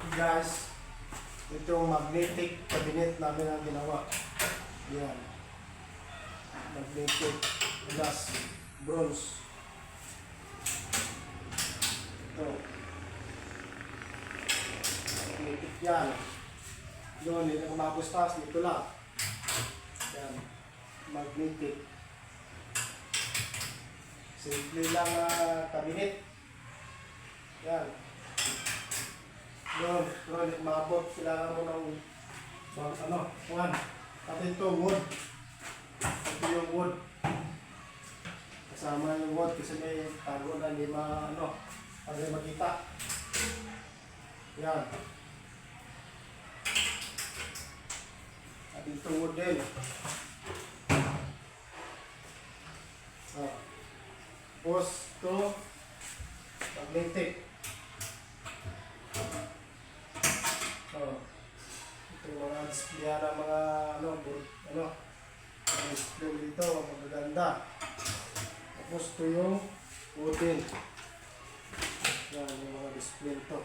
Guys, ito yung magnetic cabinet namin ang ginawa. Yan. Magnetic glass bronze. Ito. Magnetic yan. Yun, hindi na kumapustas. Ito lang. Yan. Magnetic. Simple lang cabinet. Yan. Yun, pero mabot, kailangan mo ng one. At ito, wood. Ito yung wood. Kasama yung wood kasi may tago na lima, para makita. Yan. At ito wood din. Tapos ito, magnetic. Ito mga display na mga display dito, magaganda. Tapos ito yung wooden. Yan yung mga display ito.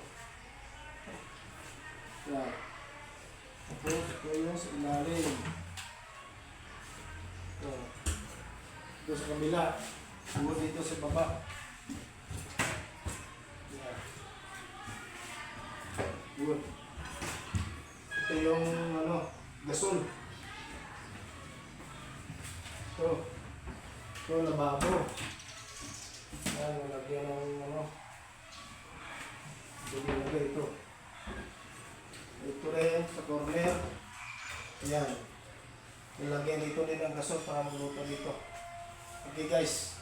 Yan. Tapos ito yung sa ilalim. Ito sa kabila. Wood dito sa baba. Yan. Wood. Ito yung gasol. Ito lababo. Yan, nalagyan ng ito nilagay ito. Ito rin sa corner. Yan. Nilagyan dito din ang gasol para maluto dito. Okay guys.